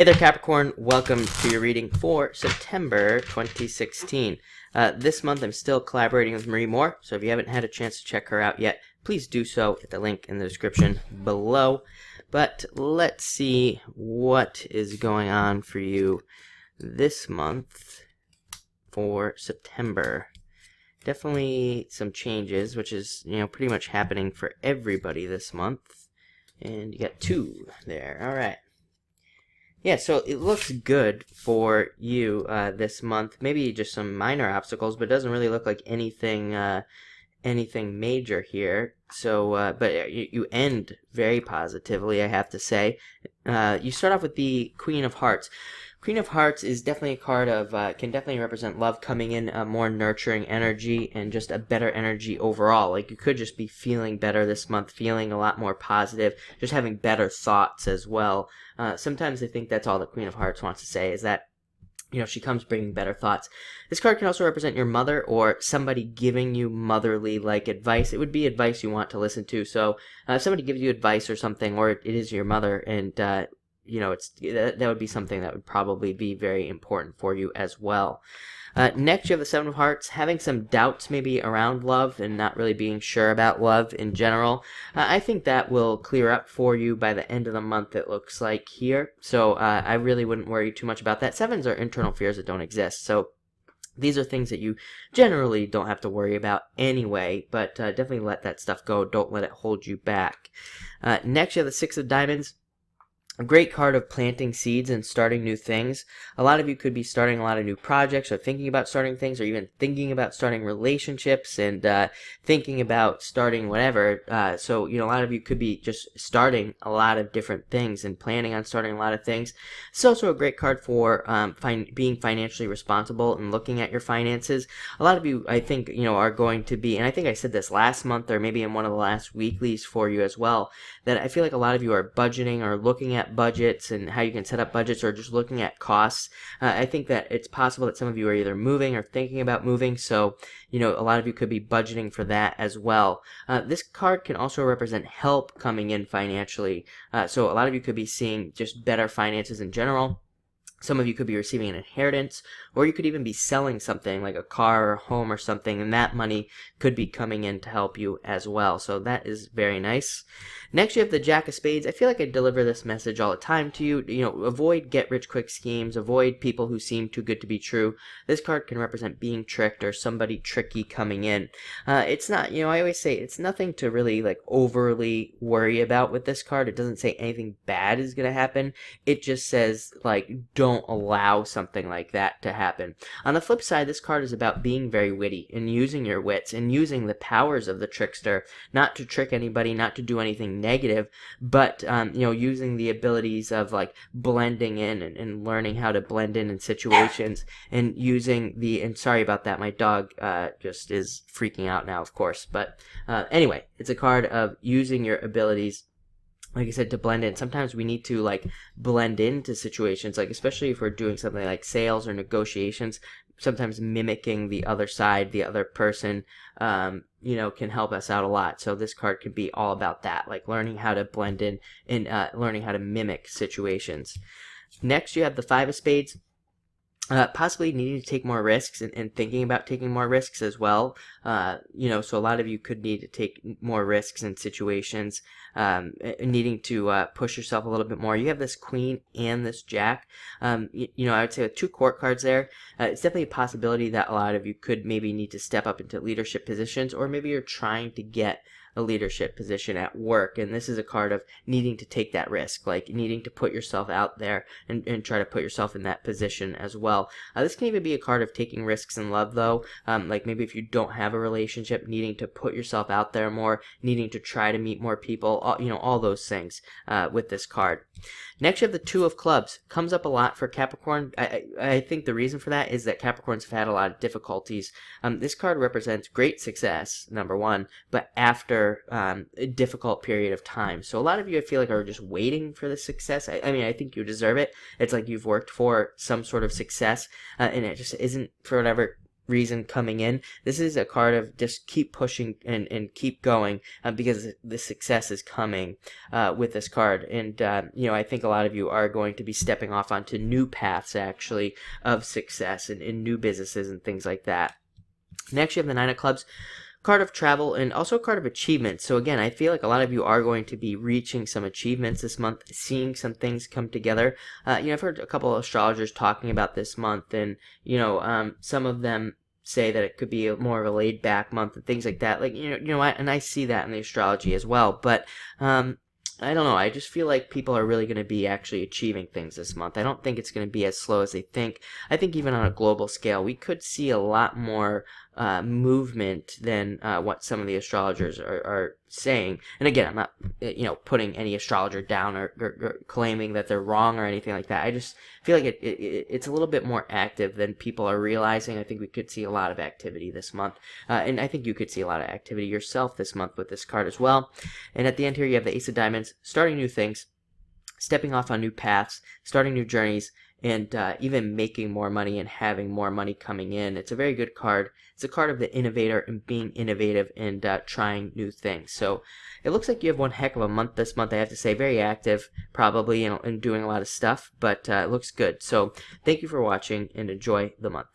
Hey there, Capricorn. Welcome to your reading for September 2016. This month I'm still collaborating with Marie Moore, so if you haven't had a chance to check her out yet, please do so at the link in the description below. But let's see what is going on for you this month for September. Definitely some changes, which is, pretty much happening for everybody this month. And you got two there. All right. Yeah, so it looks good for you this month. Maybe just some minor obstacles, but it doesn't really look like anything major here. So, but you end very positively, I have to say. You start off with the Queen of Hearts. Queen of Hearts is definitely a card of, can definitely represent love coming in, a more nurturing energy, and just a better energy overall. Like, you could just be feeling better this month, feeling a lot more positive, just having better thoughts as well. Sometimes I think that's all the Queen of Hearts wants to say, is that, she comes bringing better thoughts. This card can also represent your mother or somebody giving you motherly-like advice. It would be advice you want to listen to. So if somebody gives you advice or something, or it is your mother, and that would be something that would probably be very important for you as well. Next, you have the Seven of Hearts, having some doubts maybe around love and not really being sure about love in general. I think that will clear up for you by the end of the month, it looks like here. So I really wouldn't worry too much about that. Sevens are internal fears that don't exist. So these are things that you generally don't have to worry about anyway, but definitely let that stuff go. Don't let it hold you back. Next, you have the Six of Diamonds. A great card of planting seeds and starting new things. A lot of you could be starting a lot of new projects, or thinking about starting things, or even thinking about starting relationships, and thinking about starting whatever. So, a lot of you could be just starting a lot of different things and planning on starting a lot of things. It's also a great card for being financially responsible and looking at your finances. A lot of you, I think, are going to be, and I think I said this last month or maybe in one of the last weeklies for you as well, that I feel like a lot of you are budgeting or looking at budgets and how you can set up budgets, or just looking at costs. I think that it's possible that some of you are either moving or thinking about moving, so a lot of you could be budgeting for that as well. This card can also represent help coming in financially, so a lot of you could be seeing just better finances in general. Some of you could be receiving an inheritance, or you could even be selling something like a car or a home or something, and that money could be coming in to help you as well. So that is very nice. Next, you have the Jack of Spades. I feel like I deliver this message all the time to you. Avoid get-rich-quick schemes. Avoid people who seem too good to be true. This card can represent being tricked or somebody tricky coming in. It's not, I always say it's nothing to really overly worry about with this card. It doesn't say anything bad is going to happen. It just says, don't allow something like that to happen. On the flip side, this card is about being very witty and using your wits and using the powers of the trickster, not to trick anybody, not to do anything negative, but using the abilities of blending in and learning how to blend in situations, and using and sorry about that, my dog just is freaking out now, of course, but anyway, it's a card of using your abilities, like I said, to blend in. Sometimes we need to blend into situations, especially if we're doing something like sales or negotiations. Sometimes mimicking the other side, the other person, can help us out a lot. So this card can be all about that, learning how to blend in and learning how to mimic situations. Next, you have the Five of Spades. Possibly needing to take more risks and thinking about taking more risks as well. So a lot of you could need to take more risks in situations, needing to push yourself a little bit more. You have this Queen and this Jack. I would say with two court cards there, it's definitely a possibility that a lot of you could maybe need to step up into leadership positions, or maybe you're trying to get a leadership position at work, and this is a card of needing to take that risk, needing to put yourself out there and try to put yourself in that position as well. This can even be a card of taking risks in love, though, maybe if you don't have a relationship, needing to put yourself out there more, needing to try to meet more people, all those things with this card. Next, you have the Two of Clubs. Comes up a lot for Capricorn. I think the reason for that is that Capricorns have had a lot of difficulties. This card represents great success, number one, but after a difficult period of time. So a lot of you, I feel are just waiting for the success. I think you deserve it. It's you've worked for some sort of success, and it just isn't, for whatever reason coming in. This is a card of just keep pushing and keep going, because the success is coming with this card. And I think a lot of you are going to be stepping off onto new paths actually of success and in new businesses and things like that. Next, you have the Nine of Clubs, card of travel, and also a card of achievement. So again, I feel like a lot of you are going to be reaching some achievements this month, seeing some things come together. I've heard a couple of astrologers talking about this month, and some of them say that it could be more of a laid back month and things like that. And I see that in the astrology as well. But I don't know. I just feel like people are really going to be actually achieving things this month. I don't think it's going to be as slow as they think. I think even on a global scale, we could see a lot more movement than what some of the astrologers are saying. And again, I'm not putting any astrologer down or claiming that they're wrong or anything like that. I just feel like it's a little bit more active than people are realizing. I think we could see a lot of activity this month, and I think you could see a lot of activity yourself this month with this card as well. And at the end here, you have the Ace of Diamonds, starting new things, stepping off on new paths, starting new journeys, and even making more money and having more money coming in. It's a very good card. It's a card of the innovator and being innovative and trying new things. So it looks like you have one heck of a month this month, I have to say. Very active, probably, and doing a lot of stuff, but it looks good. So thank you for watching, and enjoy the month.